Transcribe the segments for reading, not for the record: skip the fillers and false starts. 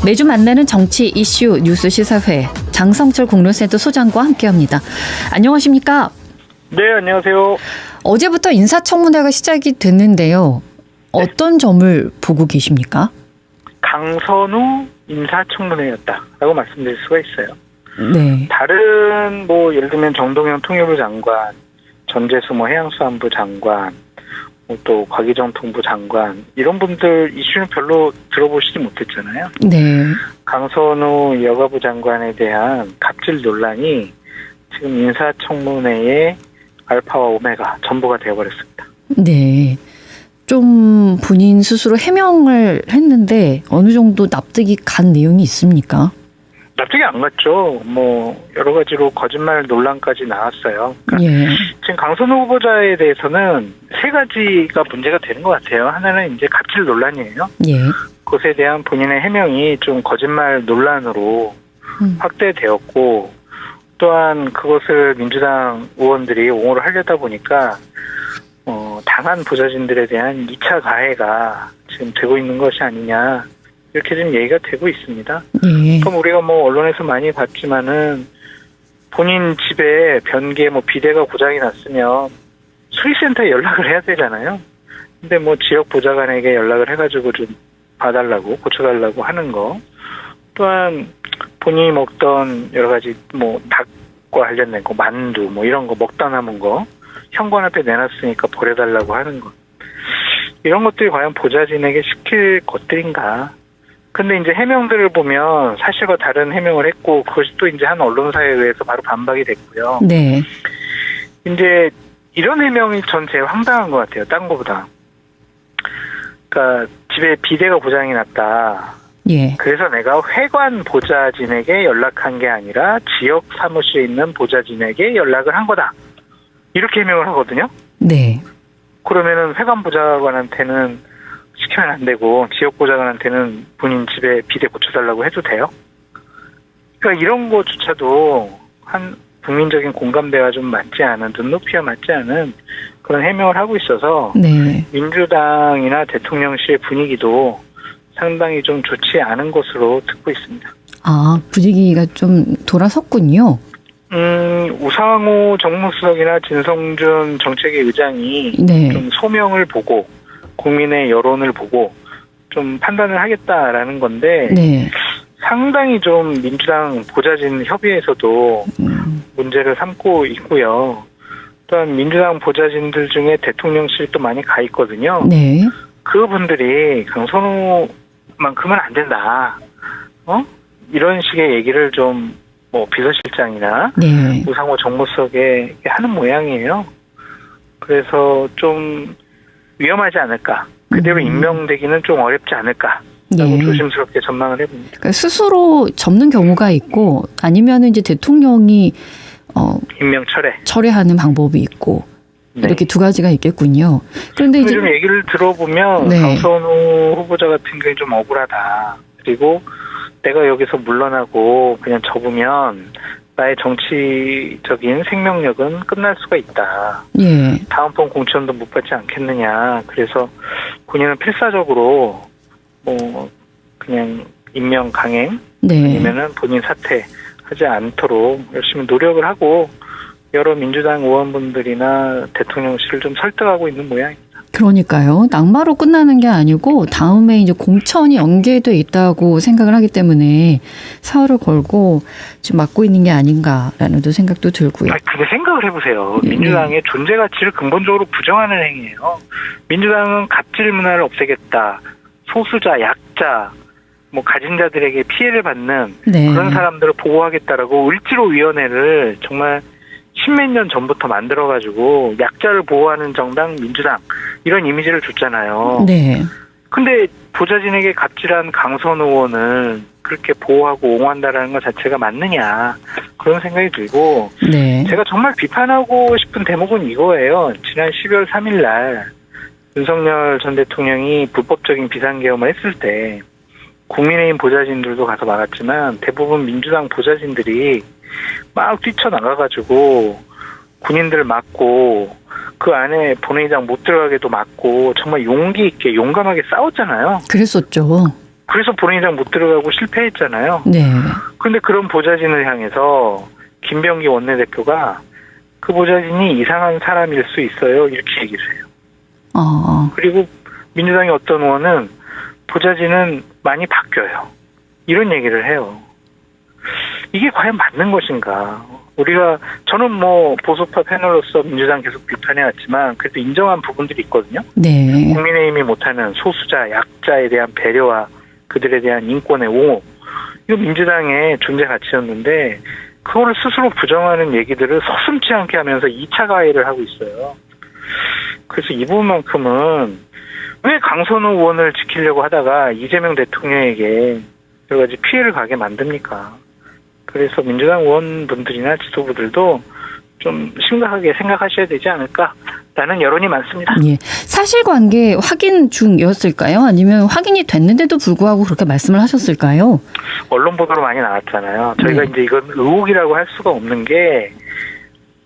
매주 만나는 정치 이슈 뉴스 시사회 장성철 공론센터 소장과 함께합니다. 안녕하십니까? 네, 안녕하세요. 어제부터 인사청문회가 시작이 됐는데요. 어떤 점을 보고 계십니까? 강선우 인사청문회였다라고 말씀드릴 수가 있어요. 네. 다른 예를 들면 정동영 통일부 장관, 전재수 해양수산부 장관, 또 곽희정 통부 장관 이런 분들 이슈는 별로 들어보시지 못했잖아요. 네. 강선우 여가부 장관에 대한 갑질 논란이 지금 인사청문회의 알파와 오메가 전부가 되어버렸습니다. 네. 좀 본인 스스로 해명을 했는데 어느 정도 납득이 간 내용이 있습니까? 납득이 안 갔죠. 여러 가지로 거짓말 논란까지 나왔어요. 예. 지금 강선우 후보자에 대해서는 세 가지가 문제가 되는 것 같아요. 하나는 이제 갑질 논란이에요. 예. 그것에 대한 본인의 해명이 좀 거짓말 논란으로 확대되었고, 또한 그것을 민주당 의원들이 옹호를 하려다 보니까 당한 보좌진들에 대한 2차 가해가 지금 되고 있는 것이 아니냐, 이렇게 좀 얘기가 되고 있습니다. 예. 그럼 우리가 언론에서 많이 봤지만은 본인 집에 변기에 비대가 고장이 났으면 수리센터에 연락을 해야 되잖아요. 근데 지역 보좌관에게 연락을 해가지고 좀 봐달라고, 고쳐달라고 하는 거. 또한 본인이 먹던 여러 가지 닭과 관련된 거, 만두 이런 거 먹다 남은 거 현관 앞에 내놨으니까 버려달라고 하는 것. 이런 것들이 과연 보좌진에게 시킬 것들인가. 근데 이제 해명들을 보면 사실과 다른 해명을 했고, 그것이 또 이제 한 언론사에 의해서 바로 반박이 됐고요. 네. 이제 이런 해명이 전 제일 황당한 것 같아요. 딴 거보다. 그러니까 집에 비대가 고장이 났다. 예. 그래서 내가 회관 보좌진에게 연락한 게 아니라 지역 사무실에 있는 보좌진에게 연락을 한 거다. 이렇게 해명을 하거든요. 네. 그러면은 회관 보좌관한테는 시키면 안 되고 지역 보좌관한테는 본인 집에 비대 고쳐달라고 해도 돼요? 그러니까 이런 거조차도 한 국민적인 공감대와 좀 맞지 않은, 눈높이와 맞지 않은 그런 해명을 하고 있어서 네. 민주당이나 대통령실의 분위기도 상당히 좀 좋지 않은 것으로 듣고 있습니다. 아, 분위기가 좀 돌아섰군요. 우상호 정무수석이나 진성준 정책위 의장이 네. 좀 소명을 보고 국민의 여론을 보고 좀 판단을 하겠다라는 건데 네. 상당히 좀 민주당 보좌진 협의회에서도 문제를 삼고 있고요. 또한 민주당 보좌진들 중에 대통령실이 또 많이 가 있거든요. 네. 그분들이 강선우만큼은 안 된다. 이런 식의 얘기를 좀 비서실장이나 네. 우상호 정무수석에 하는 모양이에요. 그래서 좀 위험하지 않을까. 그대로 임명되기는 좀 어렵지 않을까. 라고 네. 조심스럽게 전망을 해봅니다. 그러니까 스스로 접는 경우가 있고 아니면 이제 대통령이 임명 철회. 철회하는 방법이 있고 네. 이렇게 두 가지가 있겠군요. 그런데 이제 좀 얘기를 들어보면 네. 강선우 후보자 같은 경우에 좀 억울하다. 그리고 내가 여기서 물러나고 그냥 접으면 나의 정치적인 생명력은 끝날 수가 있다. 예. 다음번 공천도 못 받지 않겠느냐. 그래서 본인은 필사적으로 그냥 임명 강행 네. 아니면은 본인 사퇴하지 않도록 열심히 노력을 하고 여러 민주당 의원분들이나 대통령실을 좀 설득하고 있는 모양입니다. 그러니까요. 낙마로 끝나는 게 아니고 다음에 이제 공천이 연계돼 있다고 생각을 하기 때문에 사활을 걸고 지금 막고 있는 게 아닌가라는 또 생각도 들고요. 근데 생각을 해보세요. 네. 민주당의 존재 가치를 근본적으로 부정하는 행위예요. 민주당은 갑질 문화를 없애겠다. 소수자, 약자, 가진 자들에게 피해를 받는 네. 그런 사람들을 보호하겠다라고 을지로위원회를 정말 십몇 년 전부터 만들어가지고 약자를 보호하는 정당 민주당 이런 이미지를 줬잖아요. 네. 근데 보좌진에게 갑질한 강선우 의원을 그렇게 보호하고 옹호한다라는 것 자체가 맞느냐 그런 생각이 들고 네. 제가 정말 비판하고 싶은 대목은 이거예요. 지난 12월 3일 날 윤석열 전 대통령이 불법적인 비상계엄을 했을 때 국민의힘 보좌진들도 가서 막았지만 대부분 민주당 보좌진들이 막 뛰쳐나가가지고 군인들 막고 그 안에 본회의장 못 들어가게도 막고 정말 용기 있게 용감하게 싸웠잖아요. 그랬었죠. 그래서 본회의장 못 들어가고 실패했잖아요. 네. 그런데 그런 보좌진을 향해서 김병기 원내대표가 그 보좌진이 이상한 사람일 수 있어요. 이렇게 얘기를 해요. 그리고 민주당의 어떤 의원은 보좌진은 많이 바뀌어요. 이런 얘기를 해요. 이게 과연 맞는 것인가? 저는 뭐 보수파 패널로서 민주당 계속 비판해왔지만 그래도 인정한 부분들이 있거든요. 네. 국민의힘이 못하는 소수자, 약자에 대한 배려와 그들에 대한 인권의 옹호. 이거 민주당의 존재 가치였는데 그거를 스스로 부정하는 얘기들을 서슴지 않게 하면서 2차 가해를 하고 있어요. 그래서 이 부분만큼은 왜 강선우 의원을 지키려고 하다가 이재명 대통령에게 여러 가지 피해를 가게 만듭니까? 그래서 민주당 의원분들이나 지도부들도 좀 심각하게 생각하셔야 되지 않을까라는 여론이 많습니다. 예. 사실관계 확인 중이었을까요? 아니면 확인이 됐는데도 불구하고 그렇게 말씀을 하셨을까요? 언론 보도로 많이 나왔잖아요. 저희가 네. 이제 이건 의혹이라고 할 수가 없는 게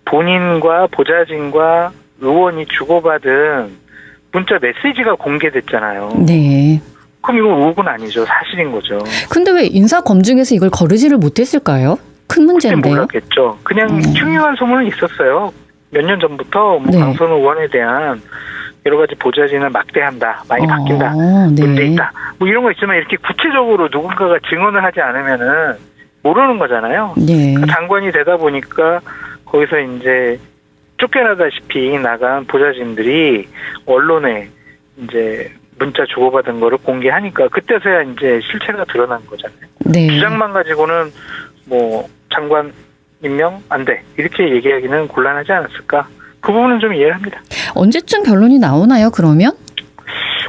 본인과 보좌진과 의원이 주고받은 문자 메시지가 공개됐잖아요. 네. 그럼 이건 의혹은 아니죠. 사실인 거죠. 근데 왜 인사 검증에서 이걸 거르지를 못했을까요? 큰 문제인데요. 몰랐겠죠. 그냥 흉흉한 소문은 있었어요. 몇 년 전부터 네. 강선우 의원에 대한 여러 가지 보좌진을 막대한다, 많이 바뀐다, 네. 문제 있다, 뭐 이런 거 있지만 이렇게 구체적으로 누군가가 증언을 하지 않으면은 모르는 거잖아요. 네. 장관이 되다 보니까 거기서 이제 쫓겨나다시피 나간 보좌진들이 언론에 이제 문자 주고받은 거를 공개하니까 그때서야 이제 실체가 드러난 거잖아요. 네. 주장만 가지고는 뭐 장관 임명 안 돼 이렇게 얘기하기는 곤란하지 않았을까? 그 부분은 좀 이해를 합니다. 언제쯤 결론이 나오나요, 그러면?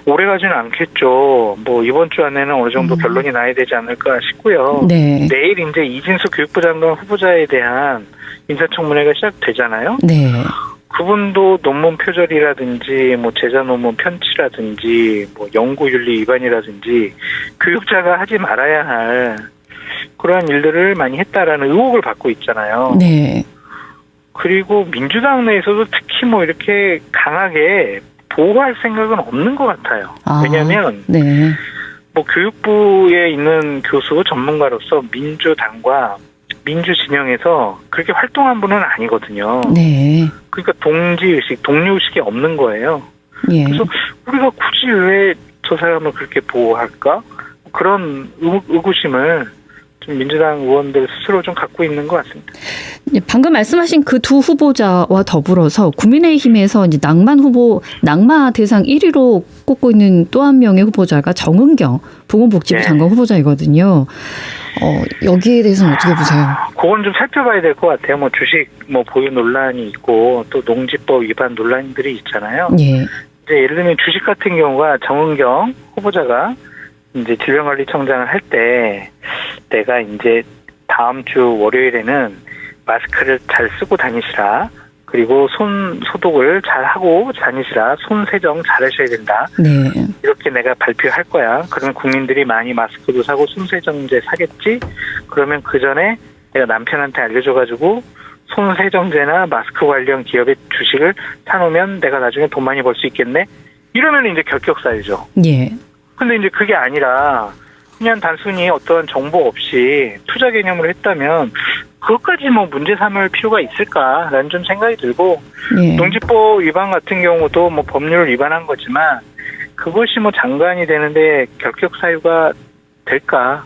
오래 가지는 않겠죠. 뭐 이번 주 안에는 어느 정도 결론이 나야 되지 않을까 싶고요. 네. 내일 이제 이진수 교육부 장관 후보자에 대한 인사청문회가 시작되잖아요. 네. 그분도 논문 표절이라든지 뭐 제자 논문 편취라든지 뭐 연구윤리 위반이라든지 교육자가 하지 말아야 할 그러한 일들을 많이 했다라는 의혹을 받고 있잖아요. 네. 그리고 민주당 내에서도 특히 뭐 이렇게 강하게 보호할 생각은 없는 것 같아요. 왜냐하면 네. 뭐 교육부에 있는 교수 전문가로서 민주당과 민주진영에서 그렇게 활동한 분은 아니거든요. 네. 그러니까 동지의식, 동료의식이 없는 거예요. 예. 그래서 우리가 굳이 왜 저 사람을 그렇게 보호할까? 그런 의구심을 좀 민주당 의원들 스스로 좀 갖고 있는 것 같습니다. 방금 말씀하신 그 두 후보자와 더불어서 국민의힘에서 이제 낙마 대상 1위로 꼽고 있는 또 한 명의 후보자가 정은경 보건복지부 네. 장관 후보자이거든요. 여기에 대해서는 어떻게 보세요? 그건 좀 살펴봐야 될 것 같아요. 뭐 주식 보유 논란이 있고 또 농지법 위반 논란들이 있잖아요. 예. 이제 예를 들면 주식 같은 경우가 정은경 후보자가 이제 질병관리청장을 할 때 내가 이제 다음 주 월요일에는 마스크를 잘 쓰고 다니시라. 그리고 손 소독을 잘 하고 다니시라. 손 세정 잘 하셔야 된다. 네. 이렇게 내가 발표할 거야. 그러면 국민들이 많이 마스크도 사고 손 세정제 사겠지. 그러면 그 전에 내가 남편한테 알려줘가지고 손 세정제나 마스크 관련 기업의 주식을 사놓으면 내가 나중에 돈 많이 벌 수 있겠네. 이러면 이제 결격사유죠. 예. 근데 이제 그게 아니라 그냥 단순히 어떤 정보 없이 투자 개념으로 했다면 그것까지 뭐 문제 삼을 필요가 있을까라는 좀 생각이 들고 예. 농지법 위반 같은 경우도 뭐 법률을 위반한 거지만 그것이 뭐 장관이 되는데 결격 사유가 될까?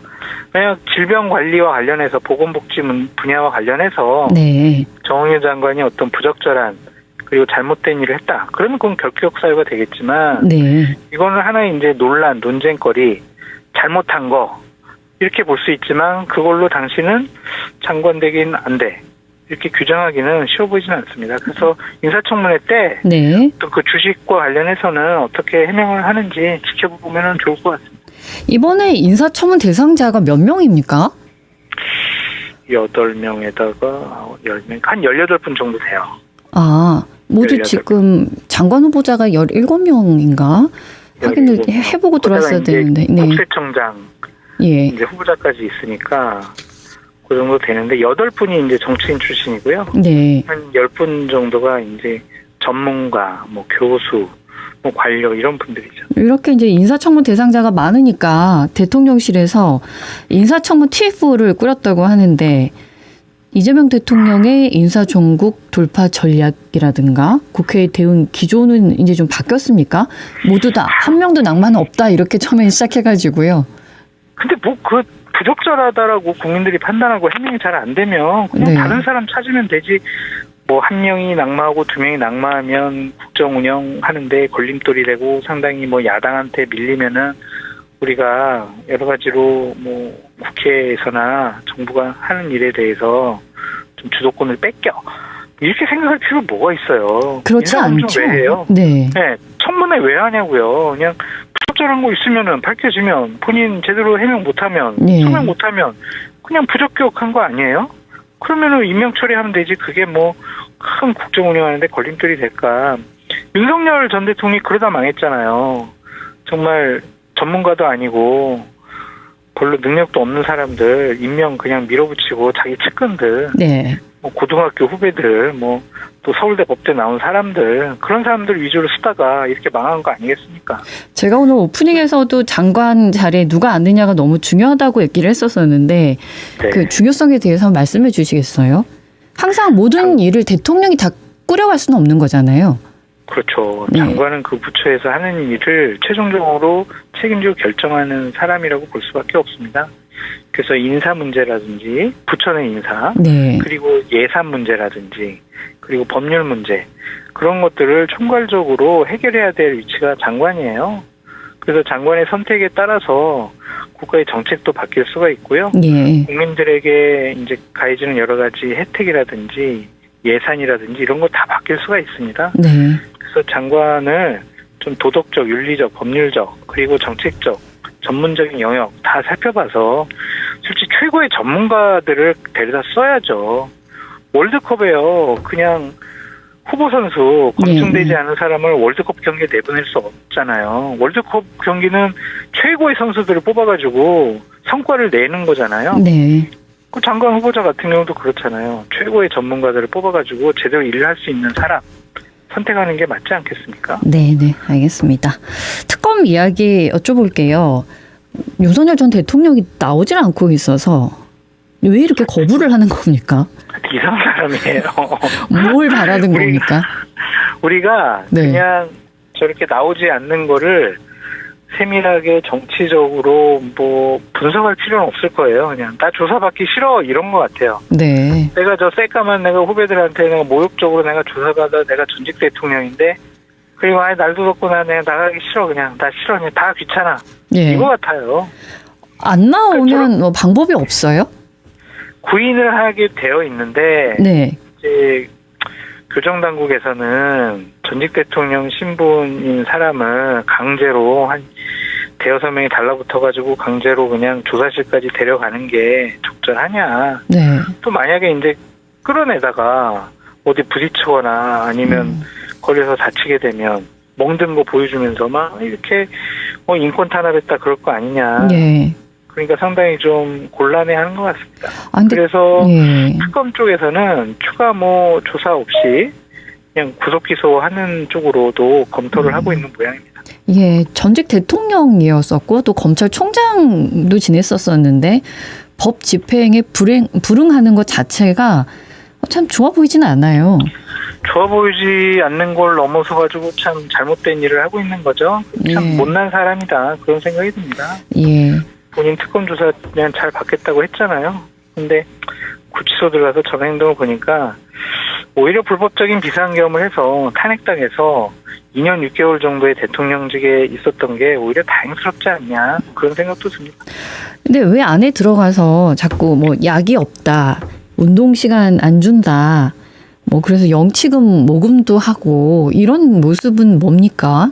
왜냐 질병 관리와 관련해서 보건복지 분야와 관련해서 네. 정의용 장관이 어떤 부적절한 그리고 잘못된 일을 했다. 그러면 그건 결격 사유가 되겠지만 네. 이거는 하나의 이제 논란, 논쟁거리, 잘못한 거 이렇게 볼 수 있지만 그걸로 당신은 장관 되긴 안 돼. 이렇게 규정하기는 쉬워 보이지는 않습니다. 그래서 인사청문회 때 네. 또 그 주식과 관련해서는 어떻게 해명을 하는지 지켜보면 좋을 것 같습니다. 이번에 인사청문 대상자가 몇 명입니까? 8명에다가 10명, 한 18분 정도 돼요. 모두 18. 지금 장관 후보자가 17명인가? 확인을 해보고 들어왔어야 되는데. 네. 국세청장 예. 이제 후보자까지 있으니까 그 정도 되는데 8분이 이제 정치인 출신이고요. 네. 한 10분 정도가 이제 전문가, 뭐 교수, 뭐 관료 이런 분들이죠. 이렇게 이제 인사청문 대상자가 많으니까 대통령실에서 인사청문 TF를 꾸렸다고 하는데 이재명 대통령의 인사종국 돌파 전략이라든가 국회의 대응 기조는 이제 좀 바뀌었습니까? 모두 다 한 명도 낭만은 없다 이렇게 처음에 시작해가지고요. 근데 뭐 그 부적절하다라고 국민들이 판단하고 해명이 잘 안 되면 그냥 네. 다른 사람 찾으면 되지. 뭐 한 명이 낙마하고 두 명이 낙마하면 국정 운영하는데 걸림돌이 되고 상당히 뭐 야당한테 밀리면은 우리가 여러 가지로 뭐 국회에서나 정부가 하는 일에 대해서 좀 주도권을 뺏겨 이렇게 생각할 필요 뭐가 있어요. 그렇지 인사검증 않죠. 왜 해요? 네. 네, 청문회 왜 하냐고요. 그냥 부적절한 거 있으면은 밝혀지면 본인 제대로 해명 못하면 네. 소명 못하면 그냥 부적격한 거 아니에요? 그러면은 임명 처리하면 되지. 그게 뭐 큰 국정 운영하는데 걸림돌이 될까? 윤석열 전 대통령이 그러다 망했잖아요. 정말 전문가도 아니고 별로 능력도 없는 사람들 임명 그냥 밀어붙이고 자기 측근들 네. 뭐 고등학교 후배들 뭐 또 서울대 법대 나온 사람들 그런 사람들 위주로 쓰다가 이렇게 망한 거 아니겠습니까? 제가 오늘 오프닝에서도 장관 자리에 누가 앉느냐가 너무 중요하다고 얘기를 했었었는데 네. 그 중요성에 대해서 말씀해 주시겠어요? 항상 모든 일을 대통령이 다 꾸려갈 수는 없는 거잖아요. 그렇죠. 네. 장관은 그 부처에서 하는 일을 최종적으로 책임지고 결정하는 사람이라고 볼 수밖에 없습니다. 그래서 인사 문제라든지 부처 내 인사 네. 그리고 예산 문제라든지 그리고 법률 문제 그런 것들을 총괄적으로 해결해야 될 위치가 장관이에요. 그래서 장관의 선택에 따라서 국가의 정책도 바뀔 수가 있고요. 예. 국민들에게 이제 가해지는 여러 가지 혜택이라든지 예산이라든지 이런 거 다 바뀔 수가 있습니다. 네. 그래서 장관을 좀 도덕적, 윤리적, 법률적 그리고 정책적, 전문적인 영역 다 살펴봐서 솔직히 최고의 전문가들을 데려다 써야죠. 월드컵에요. 그냥 후보 선수 검증되지 네. 않은 사람을 월드컵 경기에 내보낼 수 없잖아요. 월드컵 경기는 최고의 선수들을 뽑아가지고 성과를 내는 거잖아요. 네. 그 장관 후보자 같은 경우도 그렇잖아요. 최고의 전문가들을 뽑아가지고 제대로 일을 할 수 있는 사람 선택하는 게 맞지 않겠습니까? 네, 네, 알겠습니다. 특검 이야기 여쭤볼게요. 윤석열 전 대통령이 나오질 않고 있어서 왜 이렇게 거부를 하는 겁니까? 이상한 사람이에요. 뭘 바라는 겁니까? 우리가 네. 그냥 저렇게 나오지 않는 거를 세밀하게 정치적으로 뭐 분석할 필요는 없을 거예요. 그냥 나 조사받기 싫어 이런 것 같아요. 네. 내가 저 새까만 내가 후배들한테 내가 모욕적으로 내가 조사받아 내가 전직 대통령인데 그리고 아예 날도 덥고 나 내가 나가기 싫어 그냥 나 싫어 그냥 다 귀찮아 예. 이거 같아요. 안 나오면 뭐 방법이 없어요? 구인을 하게 되어 있는데 네. 이제 교정당국에서는 전직 대통령 신분인 사람을 강제로 한 대여섯 명이 달라붙어가지고 강제로 그냥 조사실까지 데려가는 게 적절하냐. 네. 또 만약에 이제 끌어내다가 어디 부딪히거나 아니면 걸려서 다치게 되면 멍든 거 보여주면서 막 이렇게 인권 탄압했다 그럴 거 아니냐. 예. 그러니까 상당히 좀 곤란해하는 것 같습니다. 아, 근데 그래서 예. 특검 쪽에서는 추가 뭐 조사 없이 그냥 구속 기소하는 쪽으로도 검토를 하고 있는 모양입니다. 예, 전직 대통령이었었고 또 검찰총장도 지냈었었는데 법 집행에 불응하는 것 자체가 참 좋아 보이지는 않아요. 좋아 보이지 않는 걸 넘어서 가지고 참 잘못된 일을 하고 있는 거죠. 참 예. 못난 사람이다 그런 생각이 듭니다. 예. 본인 특검 조사 그냥 잘 받겠다고 했잖아요. 근데 구치소 들어가서 저 행동을 보니까 오히려 불법적인 비상계엄을 해서 탄핵당해서 2년 6개월 정도의 대통령직에 있었던 게 오히려 다행스럽지 않냐 그런 생각도 듭니다. 근데 왜 안에 들어가서 자꾸 뭐 약이 없다, 운동 시간 안 준다, 뭐 그래서 영치금 모금도 하고 이런 모습은 뭡니까?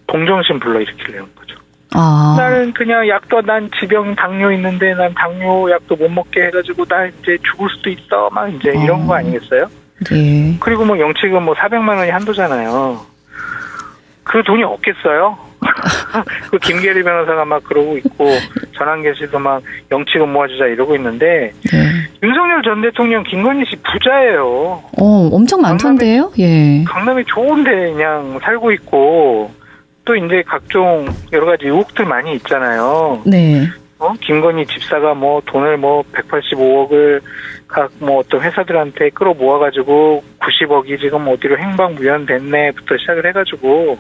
동정심 불러일으키려는 거죠. 아, 나는 그냥 약도 난 지병 당뇨 있는데 난 당뇨 약도 못 먹게 해가지고 나 이제 죽을 수도 있어 막 이제 이런 거 아니겠어요? 네. 그리고 뭐 영치금 뭐 400만 원이 한도잖아요. 그 돈이 없겠어요? 그 김계리 변호사가 막 그러고 있고 전환계 씨도 막 영치금 모아주자 이러고 있는데 네. 윤석열 전 대통령 김건희 씨 부자예요. 엄청 많던데요? 예. 강남에 좋은데 그냥 살고 있고 또 이제 각종 여러 가지 의혹들 많이 있잖아요. 네. 김건희 집사가 뭐 돈을 뭐 185억을 각 뭐 어떤 회사들한테 끌어 모아가지고 90억이 지금 어디로 행방무연됐네부터 시작을 해가지고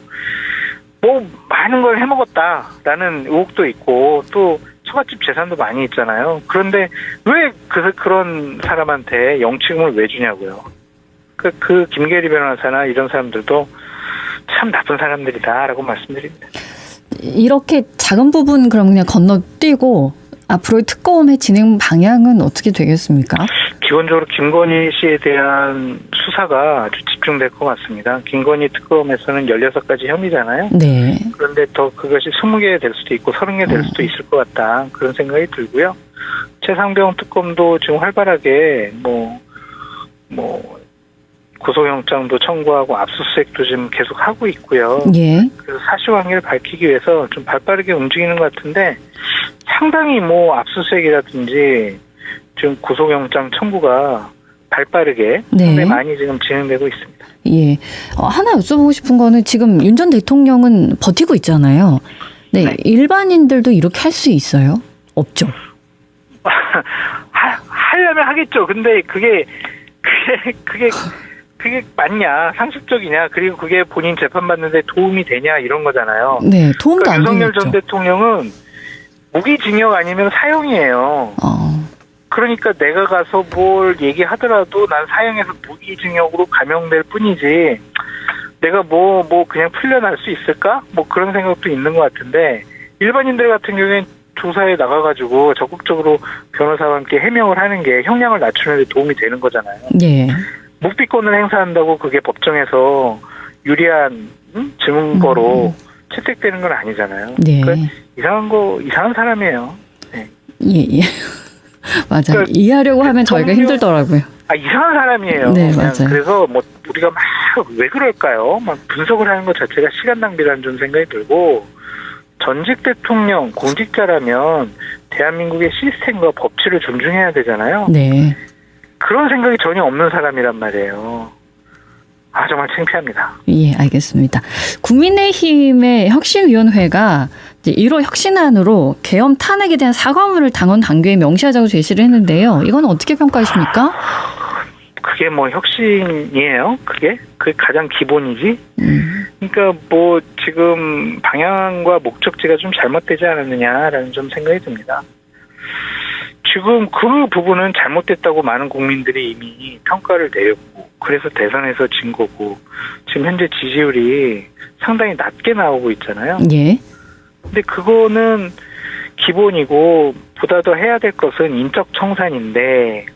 뭐 많은 걸 해먹었다라는 의혹도 있고 또 처갓집 재산도 많이 있잖아요. 그런데 왜 그런 사람한테 영치금을 왜 주냐고요. 그 김계리 변호사나 이런 사람들도 참 나쁜 사람들이다라고 말씀드립니다. 이렇게 작은 부분 그럼 그냥 건너뛰고 앞으로의 특검의 진행 방향은 어떻게 되겠습니까? 기본적으로 김건희 씨에 대한 수사가 아주 집중될 것 같습니다. 김건희 특검에서는 16가지 혐의잖아요. 네. 그런데 더 그것이 20개 될 수도 있고 30개 될 수도 있을 것 같다. 그런 생각이 들고요. 최상병 특검도 지금 활발하게 구속영장도 청구하고 압수수색도 지금 계속 하고 있고요. 예. 그래서 사실관계를 밝히기 위해서 좀 발빠르게 움직이는 것 같은데 상당히 압수수색이라든지 지금 구속영장 청구가 발빠르게 네. 상당히 많이 지금 진행되고 있습니다. 예. 하나 여쭤보고 싶은 거는 지금 윤 전 대통령은 버티고 있잖아요. 네. 네. 일반인들도 이렇게 할 수 있어요? 없죠. 하려면 하겠죠. 근데 그게 맞냐, 상식적이냐, 그리고 그게 본인 재판받는데 도움이 되냐 이런 거잖아요. 네, 도움도 그러니까 안 윤석열 되겠죠. 전 대통령은 무기징역 아니면 사형이에요. 그러니까 내가 가서 뭘 얘기하더라도 난 사형에서 무기징역으로 감형될 뿐이지 내가 그냥 풀려날 수 있을까? 그런 생각도 있는 것 같은데 일반인들 같은 경우에는 조사에 나가가지고 적극적으로 변호사와 함께 해명을 하는 게 형량을 낮추는 데 도움이 되는 거잖아요. 예. 묵비권을 행사한다고 그게 법정에서 유리한 증거로 채택되는 건 아니잖아요. 네. 그러니까 이상한 사람이에요. 네. 예. 맞아요. 그러니까 이해하려고 하면 저희가 힘들더라고요. 이상한 사람이에요. 네, 맞아요. 그래서 우리가 왜 그럴까요? 분석을 하는 것 자체가 시간 낭비라는 좀 생각이 들고 전직 대통령, 공직자라면 대한민국의 시스템과 법치를 존중해야 되잖아요. 네. 그런 생각이 전혀 없는 사람이란 말이에요. 정말 창피합니다. 예, 알겠습니다. 국민의힘의 혁신위원회가 이제 1호 혁신안으로 계엄 탄핵에 대한 사과문을 당원 당규에 명시하자고 제시를 했는데요. 이건 어떻게 평가하십니까? 그게 혁신이에요? 그게 가장 기본이지? 그러니까 지금 방향과 목적지가 좀 잘못되지 않았느냐라는 좀 생각이 듭니다. 지금 그 부분은 잘못됐다고 많은 국민들이 이미 평가를 내렸고 그래서 대선에서 진 거고 지금 현재 지지율이 상당히 낮게 나오고 있잖아요. 예. 근데 그거는 기본이고 보다 더 해야 될 것은 인적 청산인데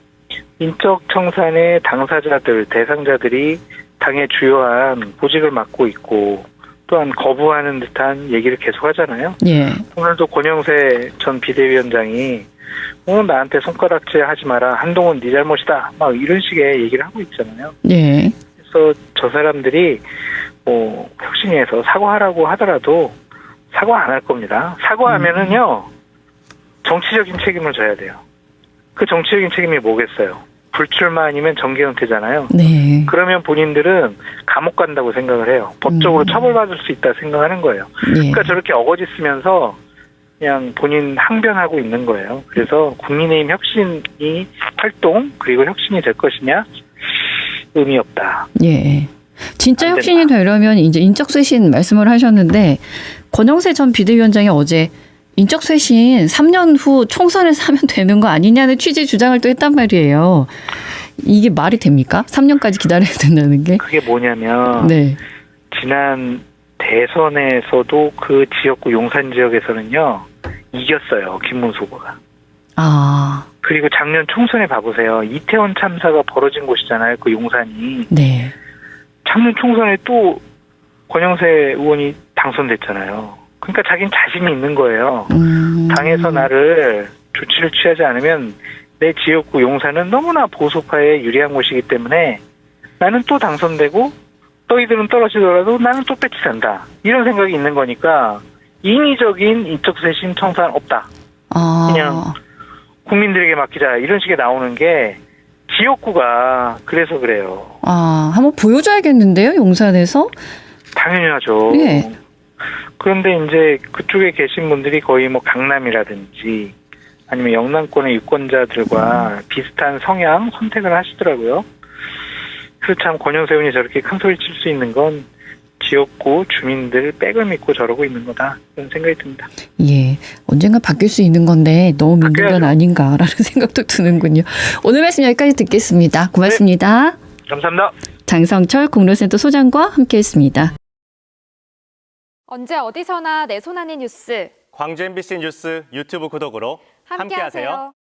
인적 청산의 당사자들, 대상자들이 당의 주요한 보직을 맡고 있고 또한 거부하는 듯한 얘기를 계속 하잖아요. 예. 오늘도 권영세 전 비대위원장이 나한테 손가락질 하지 마라. 한동훈 네 잘못이다. 이런 식의 얘기를 하고 있잖아요. 예. 그래서 저 사람들이 혁신위에서 사과하라고 하더라도 사과 안 할 겁니다. 사과하면은요 정치적인 책임을 져야 돼요. 그 정치적인 책임이 뭐겠어요? 불출마 아니면 정계 은퇴잖아요. 네. 그러면 본인들은 감옥 간다고 생각을 해요. 법적으로 처벌받을 수 있다 생각하는 거예요. 예. 그러니까 저렇게 어거지 쓰면서 그냥 본인 항변하고 있는 거예요. 그래서 국민의힘 혁신이 활동 그리고 혁신이 될 것이냐 의미 없다. 예. 진짜 안 혁신이 되려면 이제 인적 쇄신 말씀을 하셨는데 권영세 전 비대위원장이 어제 인적 쇄신 3년 후 총선에서 하면 되는 거 아니냐는 취지 주장을 또 했단 말이에요. 이게 말이 됩니까? 3년까지 기다려야 된다는 게? 그게 뭐냐면 네. 지난 대선에서도 그 지역구 용산 지역에서는요 이겼어요. 김문수 후보가. 그리고 작년 총선에 봐보세요. 이태원 참사가 벌어진 곳이잖아요. 그 용산이. 네. 작년 총선에 또 권영세 의원이 당선됐잖아요. 그러니까 자기는 자신이 있는 거예요. 당에서 나를 조치를 취하지 않으면 내 지역구 용산은 너무나 보수파에 유리한 곳이기 때문에 나는 또 당선되고 너희들은 떨어지더라도 나는 또 배치된다. 이런 생각이 있는 거니까 인위적인 인적 쇄신 청산 없다. 그냥 국민들에게 맡기자 이런 식의 나오는 게 지역구가 그래서 그래요. 한번 보여줘야겠는데요, 용산에서? 당연히 하죠. 예. 그런데 이제 그쪽에 계신 분들이 거의 뭐 강남이라든지 아니면 영남권의 유권자들과 비슷한 성향 선택을 하시더라고요. 그래서 참 권영세 의원이 저렇게 큰 소리 칠 수 있는 건 지역구 주민들 백을 믿고 저러고 있는 거다, 그런 생각이 듭니다. 예, 언젠가 바뀔 수 있는 건데 너무 믿는 건 바뀌어야죠. 아닌가라는 생각도 드는군요. 오늘 말씀 여기까지 듣겠습니다. 고맙습니다. 감사합니다. 장성철 공로센터 소장과 함께했습니다. 언제 어디서나 내 손 안의 뉴스 광주 MBC 뉴스 유튜브 구독으로 함께하세요.